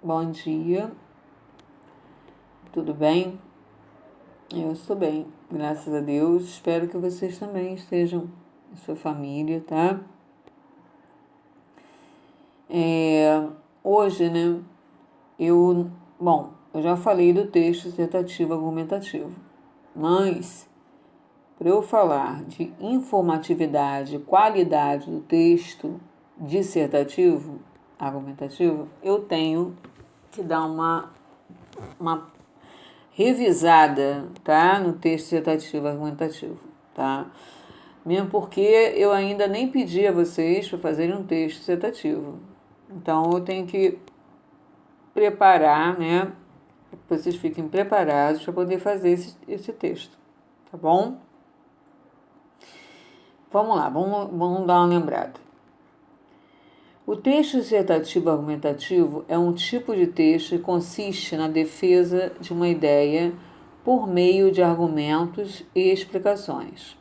Bom dia, tudo bem? Eu estou bem, graças a Deus. Espero que vocês também estejam, a sua família, tá? Hoje, né, eu já falei do texto dissertativo argumentativo, mas para eu falar de informatividade, qualidade do texto dissertativo argumentativo, eu tenho que dar uma revisada, tá? No texto dissertativo argumentativo, tá? Mesmo porque eu ainda nem pedi a vocês para fazerem um texto dissertativo. Então eu tenho que preparar, né? Que vocês fiquem preparados para poder fazer esse texto, tá bom? Vamos lá, vamos dar uma lembrada. O texto dissertativo argumentativo é um tipo de texto que consiste na defesa de uma ideia por meio de argumentos e explicações.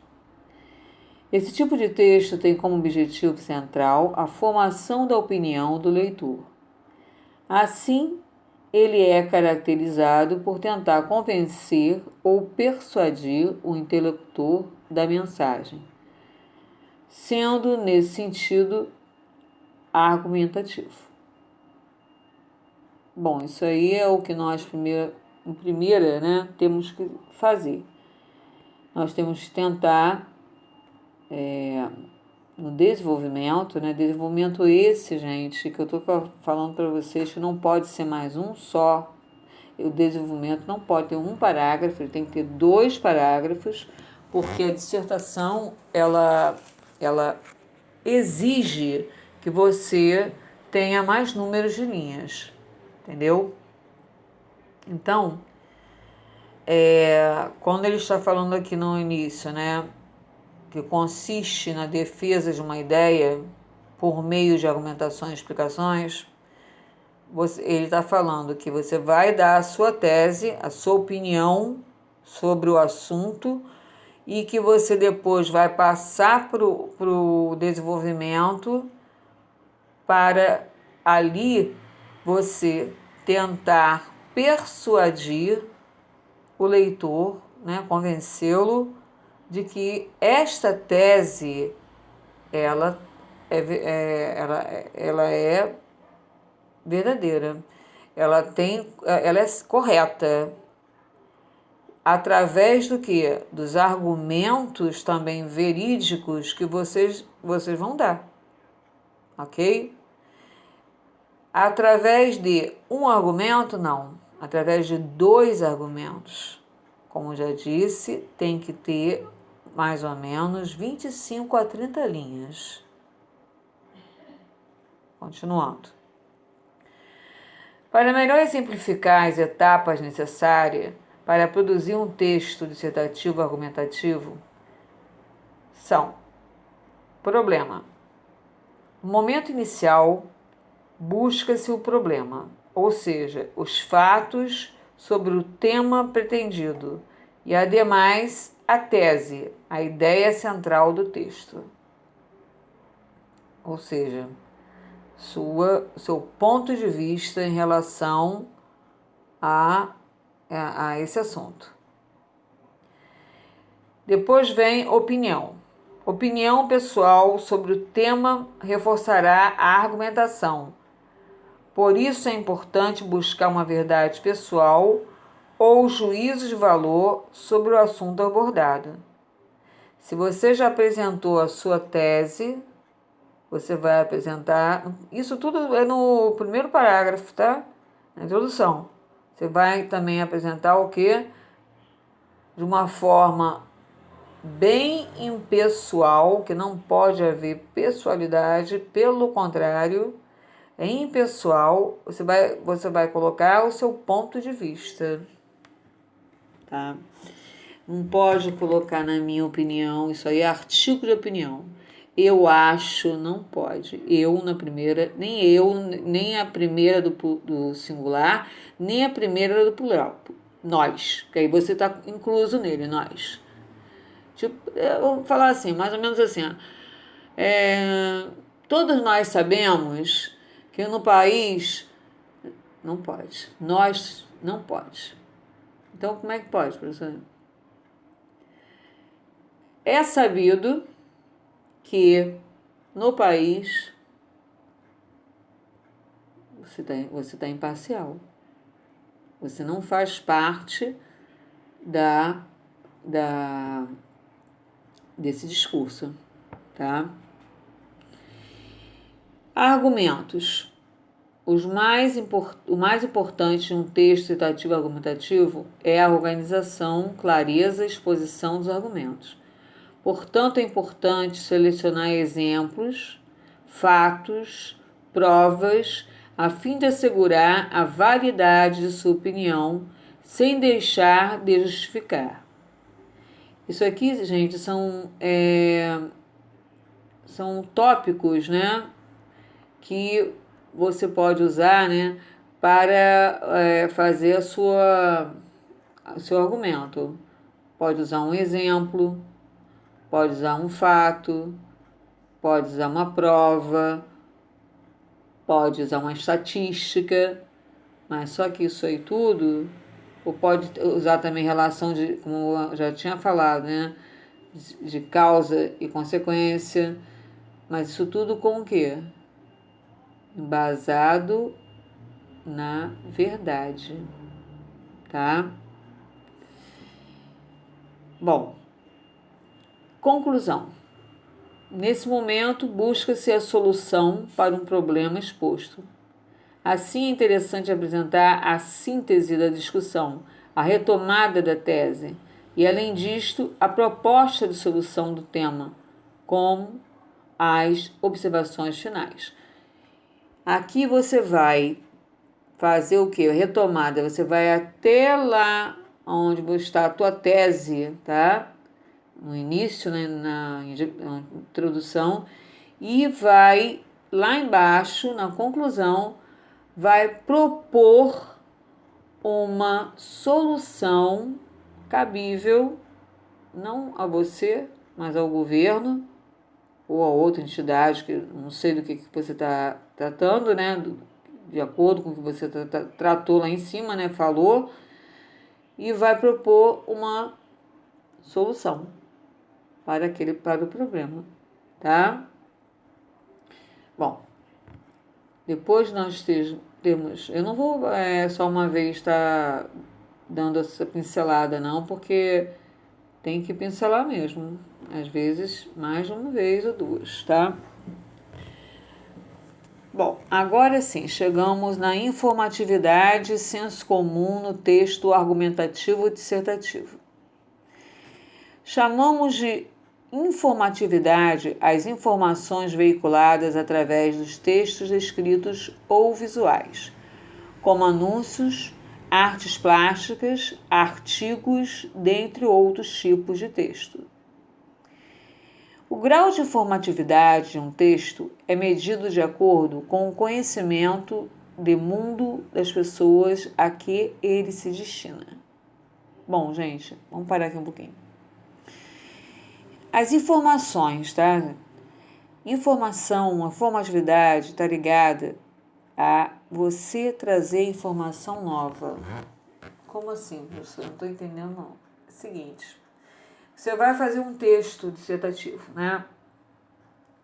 Esse tipo de texto tem como objetivo central a formação da opinião do leitor. Assim, ele é caracterizado por tentar convencer ou persuadir o interlocutor da mensagem, sendo, nesse sentido, argumentativo. Bom, isso aí é o que nós, em primeira, né, temos que fazer. Nós temos que tentar, no desenvolvimento, né, desenvolvimento esse, gente, que eu estou falando para vocês que não pode ser mais um só. O desenvolvimento não pode ter um parágrafo, ele tem que ter 2 parágrafos, porque a dissertação, ela exige que você tenha mais números de linhas, entendeu? Então, quando ele está falando aqui no início, né, que consiste na defesa de uma ideia por meio de argumentações e explicações, ele está falando que você vai dar a sua tese, a sua opinião sobre o assunto e que você depois vai passar para o desenvolvimento para ali você tentar persuadir o leitor, né, convencê-lo de que esta tese ela é verdadeira, ela é correta, através do que? Dos argumentos também verídicos que vocês vão dar, ok? Através de um argumento, não, através de 2 argumentos. Como já disse, tem que ter mais ou menos 25 a 30 linhas. Continuando. Para melhor exemplificar as etapas necessárias para produzir um texto dissertativo argumentativo, são: problema. No momento inicial, busca-se o problema, ou seja, os fatos sobre o tema pretendido, e ademais a tese, a ideia central do texto. Ou seja, seu ponto de vista em relação a esse assunto. Depois vem opinião. Opinião pessoal sobre o tema reforçará a argumentação. Por isso é importante buscar uma verdade pessoal ou juízo de valor sobre o assunto abordado. Se você já apresentou a sua tese, você vai apresentar... Isso tudo é no primeiro parágrafo, tá? Na introdução. Você vai também apresentar o quê? De uma forma bem impessoal, que não pode haver pessoalidade, pelo contrário, é impessoal, você vai colocar o seu ponto de vista, tá? Não pode colocar na minha opinião, isso aí é artigo de opinião. Eu acho, não pode. Eu na primeira, nem a primeira do singular, nem a primeira do plural. Nós, que aí você está incluso nele, nós. Tipo, eu vou falar assim, mais ou menos assim, ó. Todos nós sabemos que no país Não pode. Nós não pode. Então, como é que pode, professor? É sabido que no país você tá imparcial. Você não faz parte desse discurso, tá? Argumentos. O mais importante em um texto citativo argumentativo é a organização, clareza e exposição dos argumentos. Portanto, é importante selecionar exemplos, fatos, provas, a fim de assegurar a validade de sua opinião, sem deixar de justificar. Isso aqui, gente, são tópicos, né, que você pode usar, né, para fazer o seu argumento. Pode usar um exemplo, pode usar um fato, pode usar uma prova, pode usar uma estatística, mas só que isso aí tudo, ou pode usar também relação de, como eu já tinha falado, né, de causa e consequência, mas isso tudo com o quê? Embasado na verdade, tá? Bom, conclusão. Nesse momento, busca-se a solução para um problema exposto. Assim, é interessante apresentar a síntese da discussão, a retomada da tese e, além disto, a proposta de solução do tema, como as observações finais. Aqui você vai fazer o quê? Retomada. Você vai até lá onde está a tua tese, tá? No início, né, na introdução, e vai lá embaixo, na conclusão, vai propor uma solução cabível, não a você, mas ao governo ou a outra entidade, que não sei do que você está tratando, né, de acordo com o que você tratou lá em cima, né, falou, e vai propor uma solução para o problema, tá? Bom, depois nós temos, eu não vou só uma vez estar dando essa pincelada não, porque tem que pincelar mesmo, às vezes mais de uma vez ou duas, tá? Bom, agora sim, chegamos na informatividade e senso comum no texto argumentativo dissertativo. Chamamos de informatividade as informações veiculadas através dos textos escritos ou visuais, como anúncios, artes plásticas, artigos, dentre outros tipos de texto. O grau de informatividade de um texto é medido de acordo com o conhecimento de mundo das pessoas a que ele se destina. Bom, gente, vamos parar aqui um pouquinho. As informações, tá? Informação, a formatividade está ligada a você trazer informação nova. Como assim, professor? Não estou entendendo, não. É o seguinte, você vai fazer um texto dissertativo, né?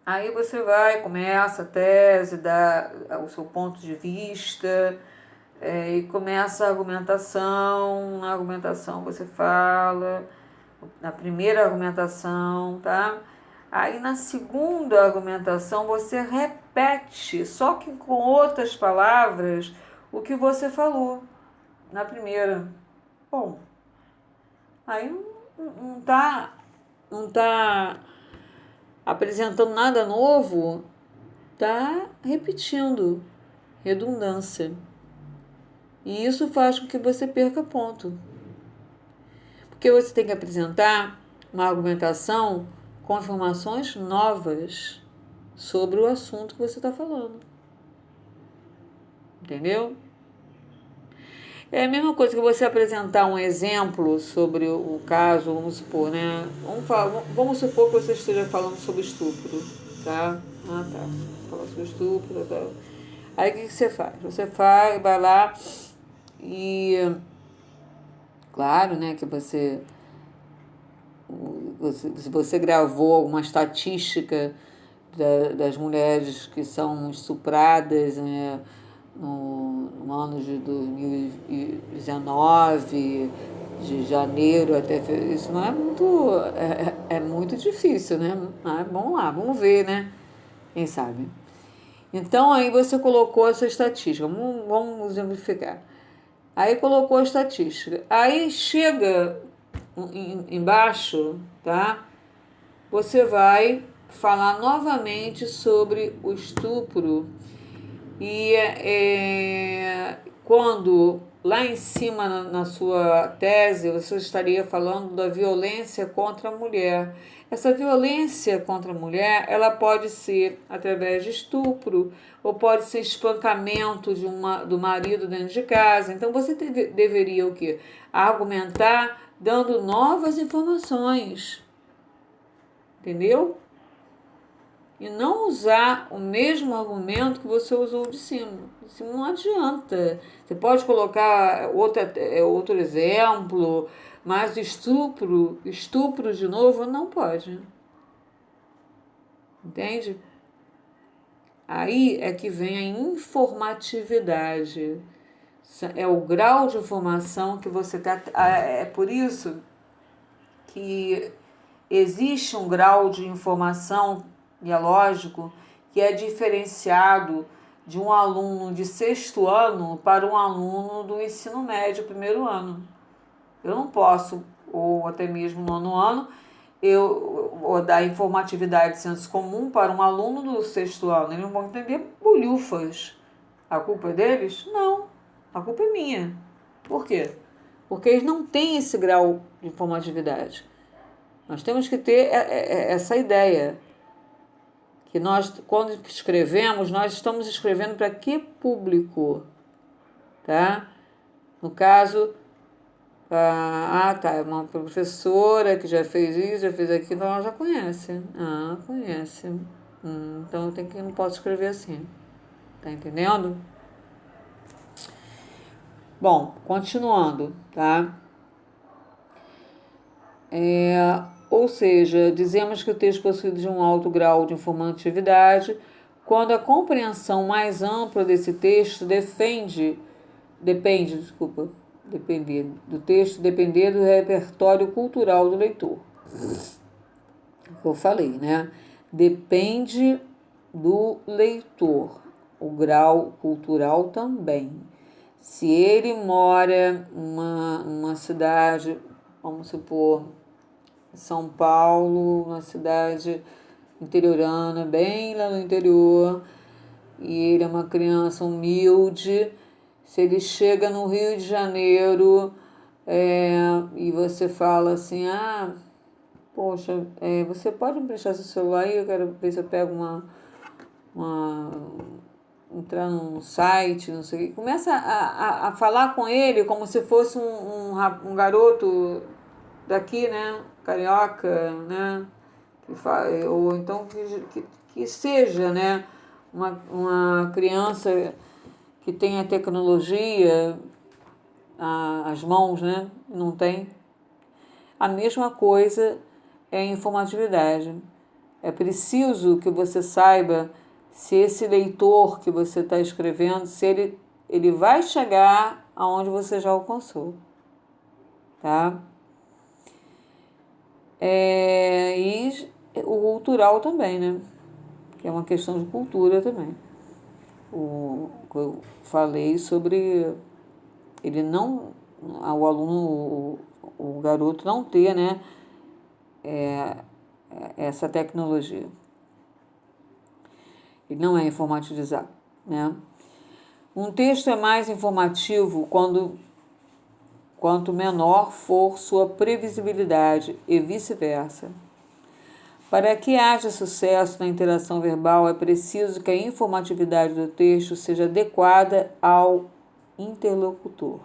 Aí você começa a tese, dá o seu ponto de vista, e começa a argumentação. Na argumentação você fala, na primeira argumentação, tá? Aí na segunda argumentação você repete, só que com outras palavras, o que você falou na primeira. Bom, aí não tá apresentando nada novo, tá repetindo, redundância. E isso faz com que você perca ponto. Porque você tem que apresentar uma argumentação com informações novas sobre o assunto que você está falando. Entendeu? É a mesma coisa que você apresentar um exemplo sobre o caso, vamos supor, né? Vamos supor que você esteja falando sobre estupro, tá? Ah, tá. Falar sobre estupro, tá. Aí o que você faz? Você vai lá e, claro, né, que se você gravou alguma estatística das mulheres que são estupradas, né, no ano de 2019, de janeiro até fevereiro, isso não é muito, é muito difícil, né? Mas vamos lá, vamos ver, né? Quem sabe? Então aí você colocou essa estatística, vamos exemplificar. Aí colocou a estatística. Aí chega embaixo, tá? Você vai falar novamente sobre o estupro e quando lá em cima na sua tese você estaria falando da violência contra a mulher. Essa violência contra a mulher, ela pode ser através de estupro ou pode ser espancamento do marido dentro de casa. Então você deveria o quê? Argumentar dando novas informações. Entendeu? E não usar o mesmo argumento que você usou de cima. De cima não adianta. Você pode colocar outro exemplo, mas estupro de novo, não pode. Entende? Aí é que vem a informatividade. É o grau de informação que você está. É por isso que existe um grau de informação, e é lógico, que é diferenciado de um aluno de sexto ano para um aluno do ensino médio, primeiro ano. Eu não posso, ou até mesmo nono ano, ou dar informatividade de senso comum para um aluno do sexto ano. Eles não vão entender bolhufas. A culpa é deles? Não. A culpa é minha. Por quê? Porque eles não têm esse grau de informatividade. Nós temos que ter essa ideia, que nós, quando escrevemos, nós estamos escrevendo para que público, tá? No caso, tá, uma professora que já fez isso, já fez aquilo, então ela já conhece. Conhece. Então não posso escrever assim, tá entendendo? Bom, continuando, tá? Ou seja, dizemos que o texto possui de um alto grau de informatividade quando a compreensão mais ampla desse texto depende do texto depender do repertório cultural do leitor. Eu falei, né? Depende do leitor, o grau cultural também. Se ele mora numa cidade, vamos supor, São Paulo, uma cidade interiorana, bem lá no interior, e ele é uma criança humilde, se ele chega no Rio de Janeiro e você fala assim, poxa, você pode me prestar seu celular aí, eu quero ver se eu pego entrar num site, não sei o que. Começa a falar com ele como se fosse um garoto daqui, né, carioca, né, ou então que seja, né, uma criança que tenha tecnologia, as mãos, né, não tem. A mesma coisa é a informatividade. É preciso que você saiba se esse leitor que você está escrevendo, se ele vai chegar aonde você já alcançou, tá? E o cultural também, né? Que é uma questão de cultura também. Eu falei sobre ele não, o aluno, o garoto não ter, né, essa tecnologia. Ele não é informatizado, né? Um texto é mais informativo quanto menor for sua previsibilidade e vice-versa. Para que haja sucesso na interação verbal, é preciso que a informatividade do texto seja adequada ao interlocutor.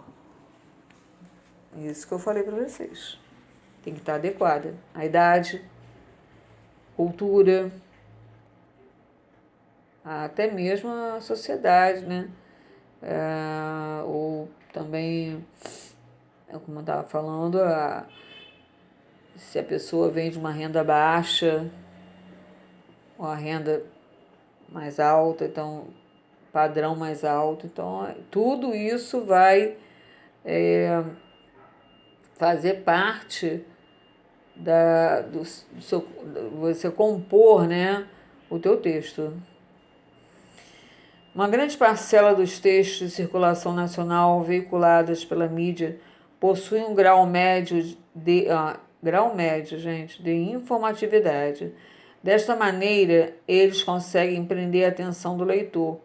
Isso que eu falei para vocês. Tem que estar adequada à idade, cultura, até mesmo a sociedade, né? Ou também, como eu estava falando, se a pessoa vem de uma renda baixa ou a renda mais alta, então padrão mais alto, então tudo isso vai fazer parte do seu, você compor, né, o teu texto. Uma grande parcela dos textos de circulação nacional veiculados pela mídia possui um grau médio, gente, de informatividade. Desta maneira, eles conseguem prender a atenção do leitor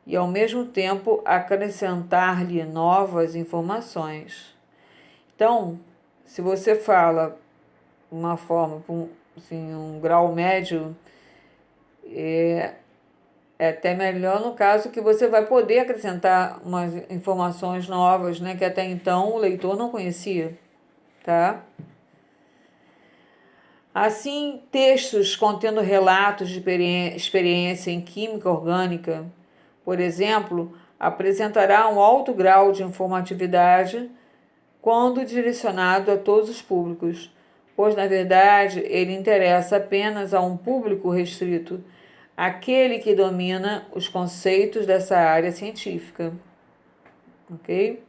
e, ao mesmo tempo, acrescentar-lhe novas informações. Então, se você fala uma forma, assim, um grau médio, é até melhor no caso que você vai poder acrescentar umas informações novas, né, que até então o leitor não conhecia, tá? Assim, textos contendo relatos de experiência em química orgânica, por exemplo, apresentará um alto grau de informatividade quando direcionado a todos os públicos, pois, na verdade, ele interessa apenas a um público restrito, aquele que domina os conceitos dessa área científica, ok?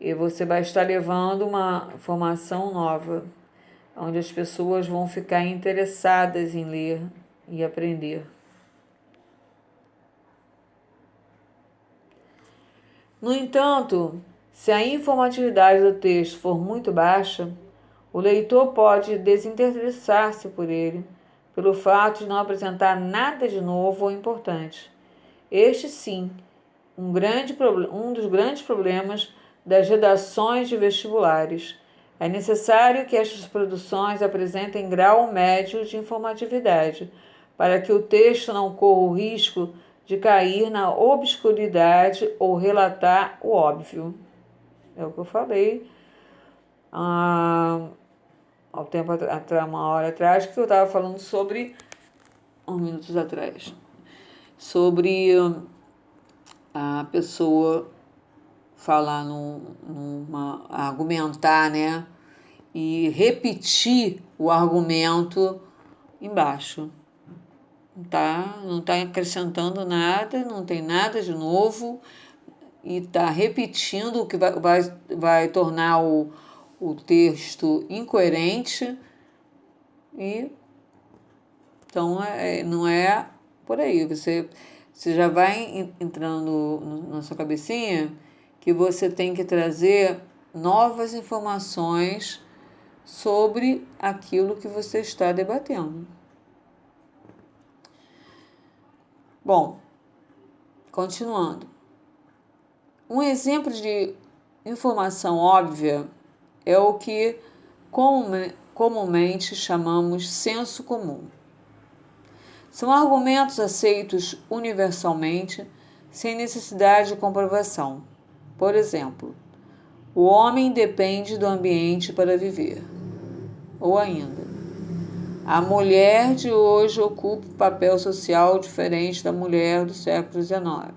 E você vai estar levando uma informação nova, onde as pessoas vão ficar interessadas em ler e aprender. No entanto, se a informatividade do texto for muito baixa, o leitor pode desinteressar-se por ele, pelo fato de não apresentar nada de novo ou importante. Este, sim, um dos grandes problemas das redações de vestibulares. É necessário que estas produções apresentem grau médio de informatividade, para que o texto não corra o risco de cair na obscuridade ou relatar o óbvio. É o que eu falei ao tempo atrás, uma hora atrás, que eu estava falando sobre, uns minutos atrás, sobre a pessoa falar argumentar, né? E repetir o argumento embaixo. Não tá acrescentando nada, não tem nada de novo e está repetindo o que vai tornar o texto incoerente e então não é por aí. Você já vai entrando na sua cabecinha que você tem que trazer novas informações sobre aquilo que você está debatendo. Bom, continuando. Um exemplo de informação óbvia é o que comumente chamamos senso comum. São argumentos aceitos universalmente, sem necessidade de comprovação. Por exemplo, o homem depende do ambiente para viver. Ou ainda, a mulher de hoje ocupa um papel social diferente da mulher do século XIX.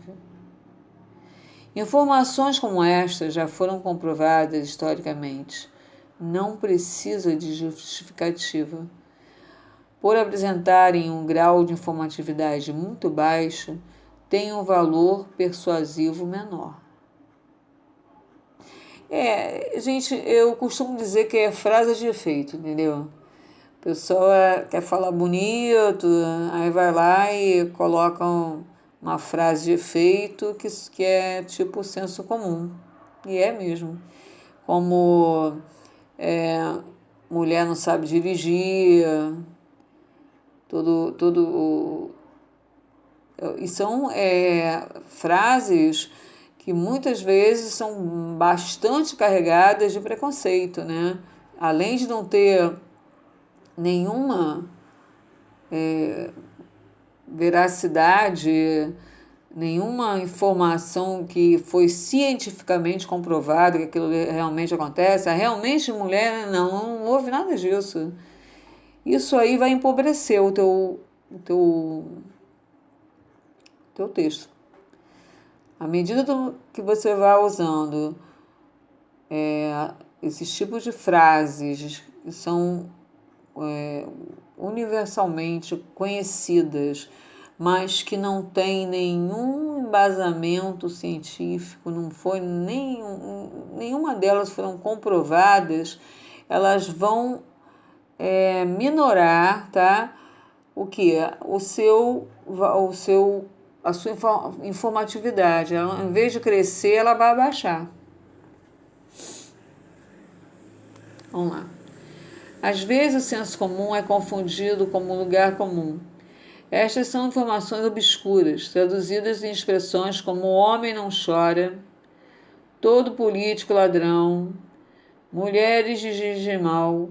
Informações como estas já foram comprovadas historicamente. Não precisa de justificativa. Por apresentarem um grau de informatividade muito baixo, têm um valor persuasivo menor. Gente, eu costumo dizer que é frase de efeito, entendeu? A pessoa quer falar bonito, aí vai lá e coloca uma frase de efeito que é tipo senso comum. E é mesmo. Como mulher não sabe dirigir, e são frases que muitas vezes são bastante carregadas de preconceito, né? Além de não ter nenhuma veracidade, nenhuma informação que foi cientificamente comprovado que aquilo realmente acontece, realmente mulher, não houve nada disso. Isso aí vai empobrecer o teu teu texto. À medida que você vai usando esses tipos de frases que são universalmente conhecidas, mas que não tem nenhum embasamento científico, nenhuma delas foram comprovadas, elas vão minorar, tá? O que? A sua informatividade. Ela, em vez de crescer, ela vai abaixar. Vamos lá. Às vezes o senso comum é confundido como lugar comum. Estas são informações obscuras, traduzidas em expressões como o homem não chora, todo político ladrão, mulheres de mal.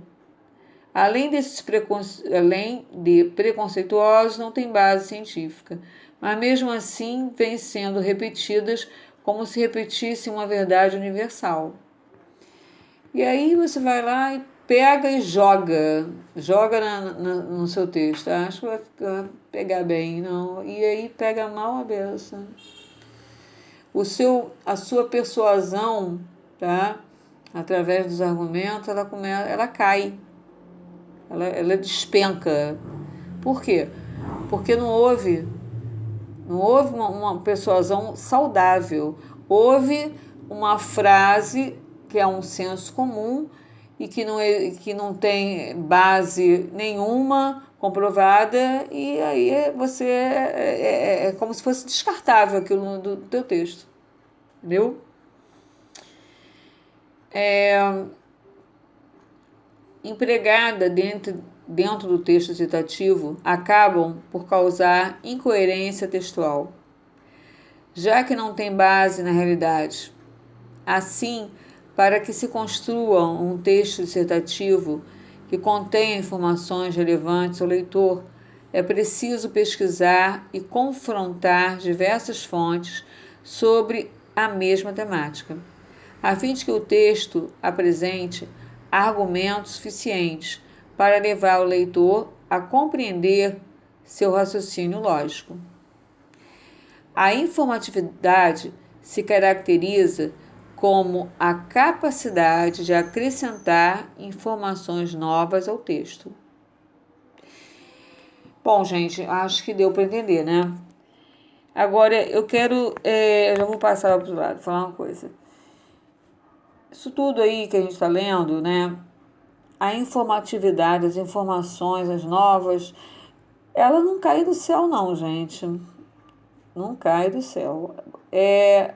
Além de preconceituosos, não tem base científica, mas mesmo assim vêm sendo repetidas como se repetisse uma verdade universal. E aí você vai lá e pega e joga no seu texto. Acho que vai pegar bem, não. E aí pega mal a beça. A sua persuasão, tá? Através dos argumentos, ela cai. Ela despenca. Por quê? Porque não houve uma persuasão saudável. Houve uma frase que é um senso comum e que não tem base nenhuma comprovada, e aí é como se fosse descartável aquilo do teu texto. Entendeu? Empregada dentro do texto citativo acabam por causar incoerência textual, já que não tem base na realidade. Assim, para que se construa um texto dissertativo que contenha informações relevantes ao leitor, é preciso pesquisar e confrontar diversas fontes sobre a mesma temática, a fim de que o texto apresente argumentos suficientes para levar o leitor a compreender seu raciocínio lógico. A informatividade se caracteriza como a capacidade de acrescentar informações novas ao texto. Bom, gente, acho que deu para entender, né? Agora, eu já vou passar para o outro lado, falar uma coisa. Isso tudo aí que a gente está lendo, né? A informatividade, as informações, as novas, ela não cai do céu, não, gente. Não cai do céu. É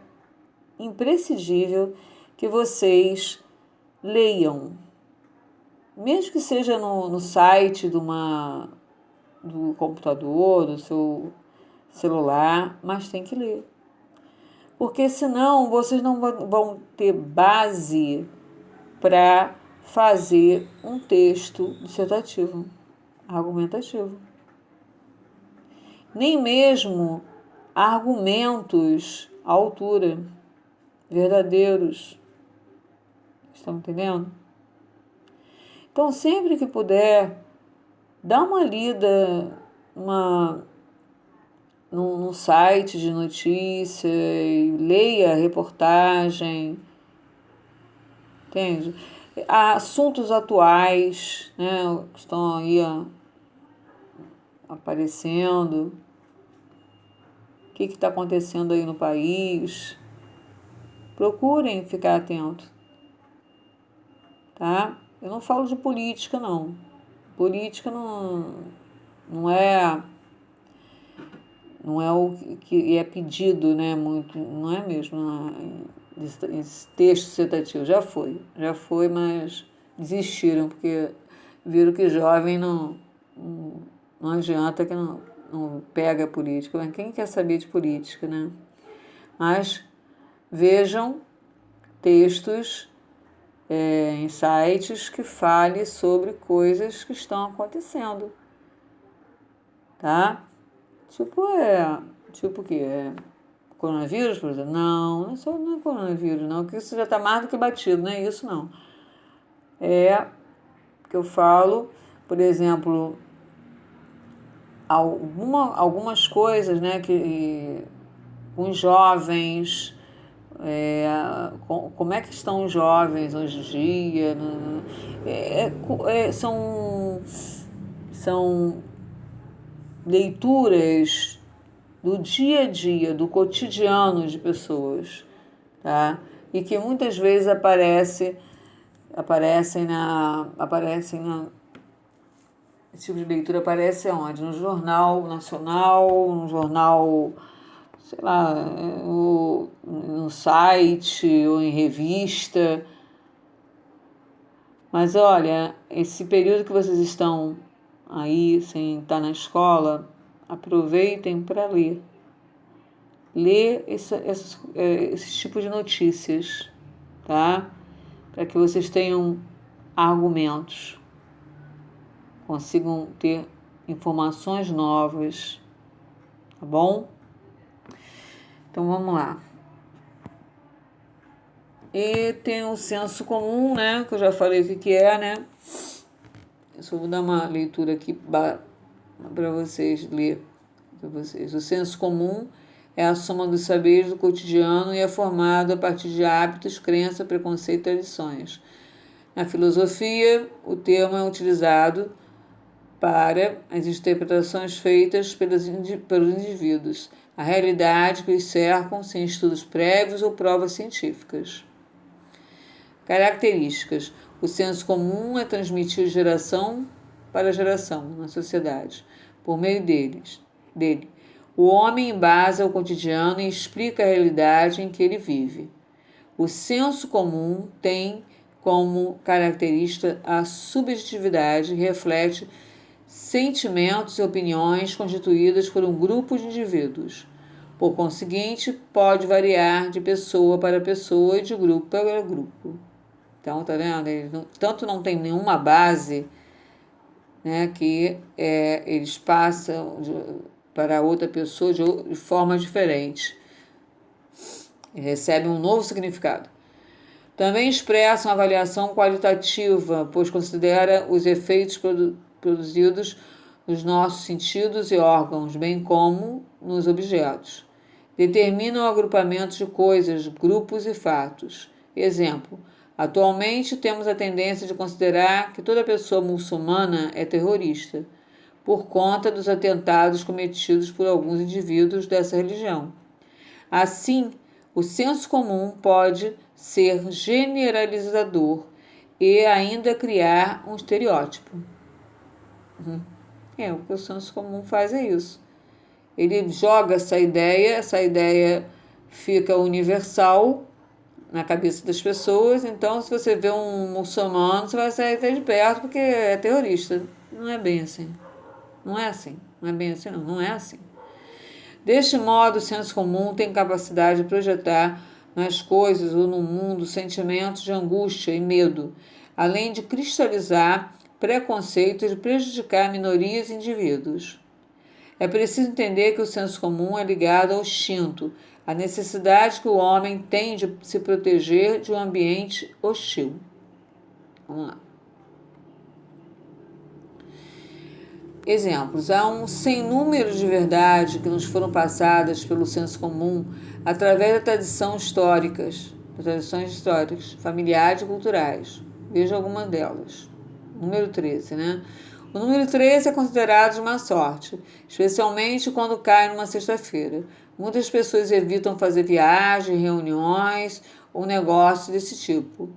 imprescindível que vocês leiam, mesmo que seja no site do computador, do seu celular, mas tem que ler. Porque senão vocês não vão ter base para fazer um texto dissertativo, argumentativo. Nem mesmo argumentos à altura, verdadeiros. Estão entendendo? Então, sempre que puder, dá uma lida num site de notícia, leia a reportagem, entende? Assuntos atuais, né, que estão aí aparecendo, o que está acontecendo aí no país. Procurem ficar atentos, tá? Eu não falo de política, não. Política não é o que é pedido, né? Muito, não é mesmo. Esse texto citativo já foi, mas desistiram, porque viram que jovem não adianta, que não pega política. Mas quem quer saber de política, né? Mas vejam textos em sites que falem sobre coisas que estão acontecendo, tá? Tipo o quê? Coronavírus, por exemplo? Não é coronavírus, não, porque isso já está mais do que batido, não é isso, não. É que eu falo, por exemplo, algumas coisas, né, que com os jovens, como é que estão os jovens hoje em dia, né? São leituras do dia a dia, do cotidiano de pessoas, tá? E que muitas vezes esse tipo de leitura aparece onde? No Jornal Nacional, no jornal, sei lá, no site ou em revista. Mas olha, esse período que vocês estão aí sem estar na escola, aproveitem para ler. Ler esse tipo de notícias, tá? Para que vocês tenham argumentos, consigam ter informações novas, tá bom? Então vamos lá. E tem o senso comum, né? Que eu já falei o que é, né? Eu só vou dar uma leitura aqui para vocês ler. Para vocês. O senso comum é a soma dos saberes do cotidiano e é formado a partir de hábitos, crenças, preconceitos e tradições. Na filosofia, o termo é utilizado para as interpretações feitas pelos indivíduos, a realidade que os cercam sem estudos prévios ou provas científicas. Características. O senso comum é transmitido de geração para geração na sociedade, por meio dele. O homem embasa o cotidiano e explica a realidade em que ele vive. O senso comum tem como característica a subjetividade e reflete sentimentos e opiniões constituídas por um grupo de indivíduos. Por conseguinte, pode variar de pessoa para pessoa e de grupo para grupo. Então, tá vendo? Tanto não tem nenhuma base, né, que eles passam para outra pessoa de forma diferente. Recebem um novo significado. Também expressa uma avaliação qualitativa, pois considera os efeitos produzidos nos nossos sentidos e órgãos, bem como nos objetos. Determina o agrupamento de coisas, grupos e fatos. Exemplo: atualmente temos a tendência de considerar que toda pessoa muçulmana é terrorista, por conta dos atentados cometidos por alguns indivíduos dessa religião. Assim, o senso comum pode ser generalizador e ainda criar um estereótipo. O que o senso comum faz é isso. Ele joga essa ideia fica universal na cabeça das pessoas. Então, se você vê um muçulmano, você vai sair até de perto porque é terrorista. Não é bem assim. Não é assim. Não é bem assim, não. Não é assim. Deste modo, o senso comum tem capacidade de projetar nas coisas ou no mundo sentimentos de angústia e medo, além de cristalizar preconceitos e prejudicar minorias e indivíduos. É preciso entender que o senso comum é ligado ao instinto, à necessidade que o homem tem de se proteger de um ambiente hostil. Vamos lá. Exemplos. Há um sem número de verdades que nos foram passadas pelo senso comum através das tradições históricas, familiares e culturais. Veja algumas delas. Número 13, né? O número 13 é considerado de má sorte, especialmente quando cai numa sexta-feira. Muitas pessoas evitam fazer viagens, reuniões ou negócios desse tipo.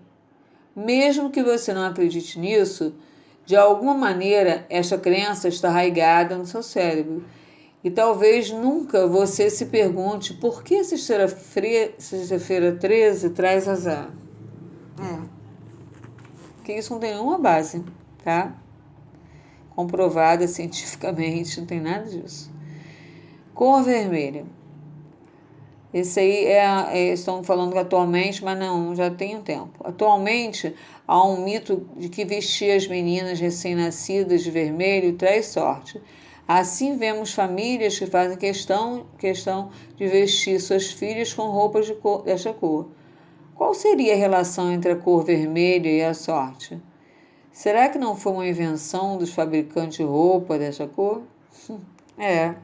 Mesmo que você não acredite nisso, de alguma maneira esta crença está arraigada no seu cérebro. E talvez nunca você se pergunte por que sexta-feira 13 traz azar. Porque isso não tem nenhuma base, tá? Comprovada cientificamente, não tem nada disso. Cor vermelha. Esse aí estão falando que atualmente, mas não, já tem um tempo. Atualmente, há um mito de que vestir as meninas recém-nascidas de vermelho traz sorte. Assim, vemos famílias que fazem questão de vestir suas filhas com roupas desta cor. Qual seria a relação entre a cor vermelha e a sorte? Será que não foi uma invenção dos fabricantes de roupa dessa cor? É,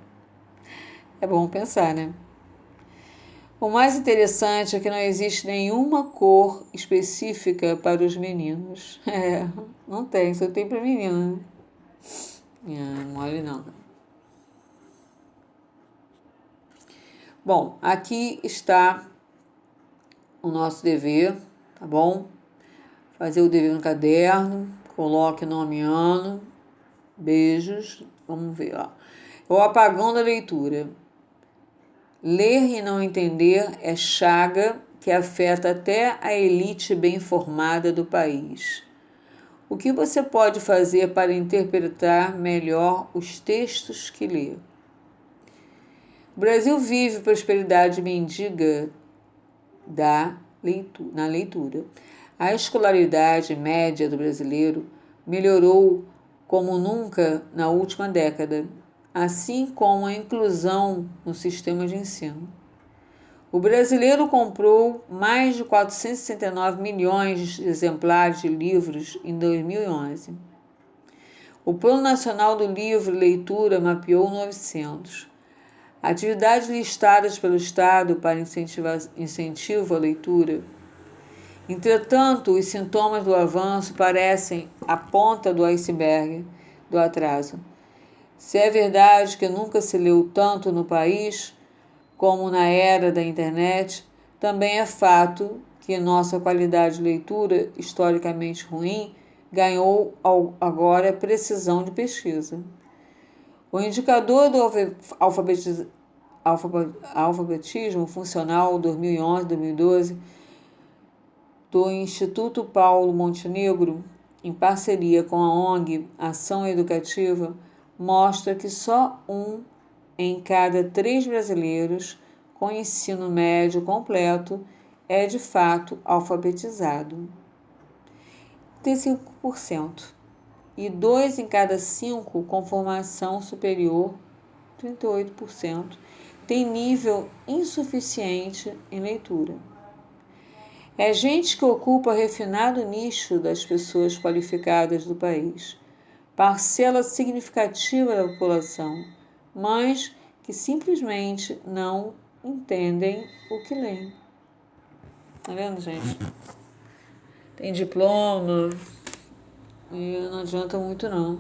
é bom pensar, né? O mais interessante é que não existe nenhuma cor específica para os meninos. É, não tem, só tem para menina, né? Mole não. Bom, aqui está o nosso dever, tá bom? Fazer o dever no caderno, coloque nome e ano, beijos, vamos ver, ó. O apagão da leitura. Ler e não entender é chaga que afeta até a elite bem formada do país. O que você pode fazer para interpretar melhor os textos que lê? O Brasil vive prosperidade mendiga na leitura. A escolaridade média do brasileiro melhorou como nunca na última década, assim como a inclusão no sistema de ensino. O brasileiro comprou mais de 469 milhões de exemplares de livros em 2011. O Plano Nacional do Livro e Leitura mapeou 900. Atividades listadas pelo Estado para incentivo à leitura. Entretanto, os sintomas do avanço parecem a ponta do iceberg do atraso. Se é verdade que nunca se leu tanto no país como na era da internet, também é fato que nossa qualidade de leitura, historicamente ruim, ganhou agora precisão de pesquisa. O indicador do alfabetismo funcional 2011-2012 do Instituto Paulo Montenegro, em parceria com a ONG Ação Educativa, mostra que só 1 em cada 3 brasileiros com ensino médio completo é de fato alfabetizado. 35%. E 2 em cada 5 com formação superior, 38%, tem nível insuficiente em leitura. É gente que ocupa refinado nicho das pessoas qualificadas do país, parcela significativa da população, mas que simplesmente não entendem o que leem. Tá vendo, gente? Tem diploma e não adianta muito, não.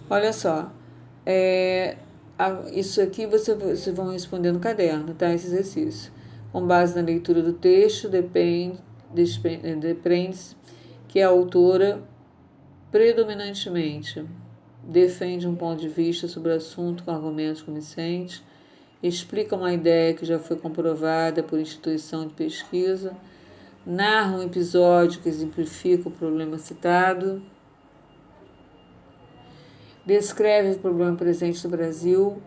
Olha só, isso aqui vocês vão responder no caderno, tá? Esse exercício. Com base na leitura do texto, depende-se que a autora predominantemente defende um ponto de vista sobre o assunto com argumentos convincentes, explica uma ideia que já foi comprovada por instituição de pesquisa, narra um episódio que exemplifica o problema citado, descreve o problema presente no Brasil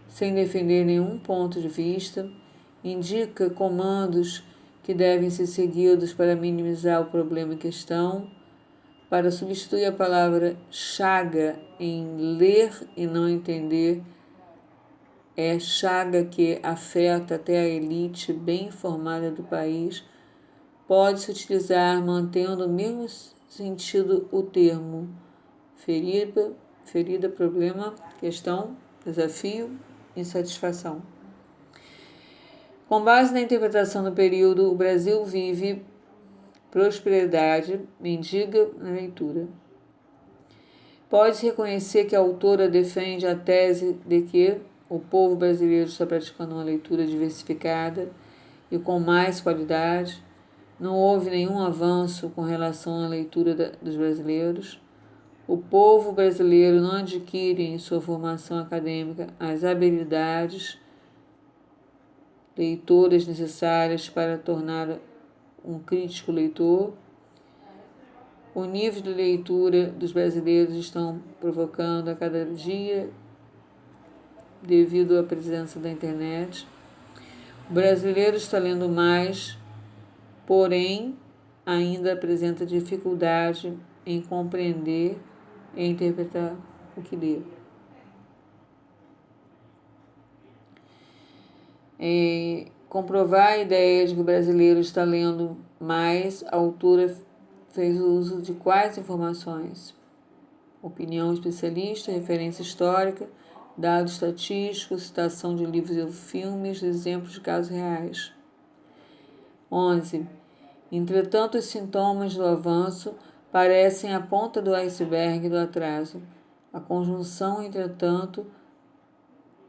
sem defender nenhum ponto de vista, indica comandos que devem ser seguidos para minimizar o problema em questão, para substituir a palavra chaga em ler e não entender, é chaga que afeta até a elite bem informada do país, pode-se utilizar mantendo o mesmo sentido o termo ferida, problema, questão, desafio, insatisfação. Com base na interpretação do período, o Brasil vive prosperidade mendiga na leitura. Pode-se reconhecer que a autora defende a tese de que o povo brasileiro está praticando uma leitura diversificada e com mais qualidade. Não houve nenhum avanço com relação à leitura dos brasileiros. O povo brasileiro não adquire em sua formação acadêmica as habilidades leitoras necessárias para tornar um crítico leitor. O nível de leitura dos brasileiros estão provocando a cada dia devido à presença da internet. O brasileiro está lendo mais, porém ainda apresenta dificuldade em compreender e interpretar o que lê. Comprovar a ideia de que o brasileiro está lendo mais, a autora fez uso de quais informações? Opinião especialista, referência histórica, dados estatísticos, citação de livros e filmes, exemplos de casos reais. 11. Entretanto, os sintomas do avanço parecem a ponta do iceberg do atraso. A conjunção, entretanto,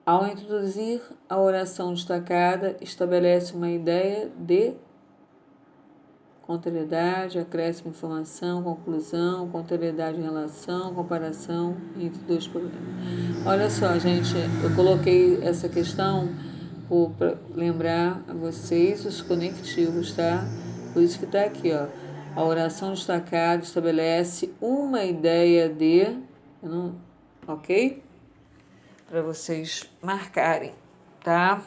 ao introduzir a oração destacada, estabelece uma ideia de contrariedade, acréscimo de informação, conclusão, contrariedade em relação, comparação entre dois problemas. Olha só, gente, eu coloquei essa questão para lembrar a vocês os conectivos, tá? Por isso que tá aqui, ó. A oração destacada estabelece uma ideia de, ok? Para vocês marcarem, tá?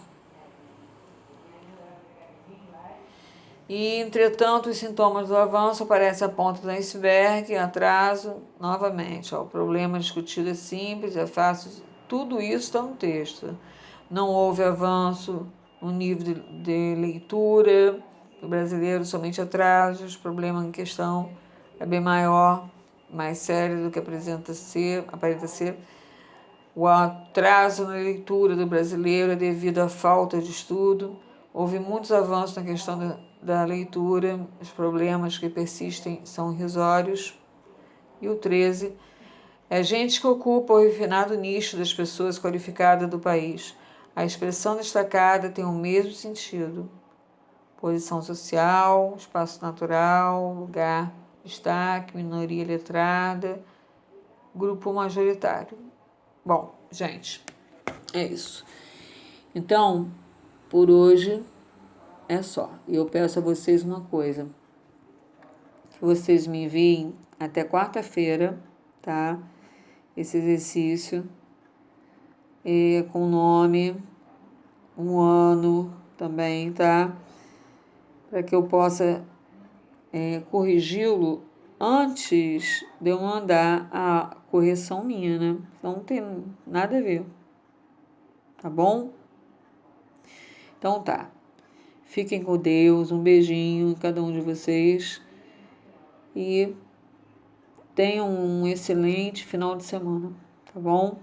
E, entretanto, os sintomas do avanço aparecem a ponta do iceberg, atraso, novamente. Ó, o problema discutido é simples, é fácil, tudo isso está no texto. Não houve avanço no nível de leitura do brasileiro, somente atrasos. O problema em questão é bem maior, mais sério do que aparenta ser. O atraso na leitura do brasileiro é devido à falta de estudo. Houve muitos avanços na questão da leitura, os problemas que persistem são irrisórios. E o 13 é gente que ocupa o refinado nicho das pessoas qualificadas do país. A expressão destacada tem o mesmo sentido. Posição social, espaço natural, lugar, destaque, minoria letrada, grupo majoritário. Bom, gente, é isso. Então, por hoje é só. E eu peço a vocês uma coisa. Que vocês me enviem até quarta-feira, tá? Esse exercício. Com nome, um ano também, tá? Para que eu possa corrigi-lo antes de eu mandar a correção minha, né? Então não tem nada a ver. Tá bom? Então tá. Fiquem com Deus, um beijinho em cada um de vocês e tenham um excelente final de semana, tá bom?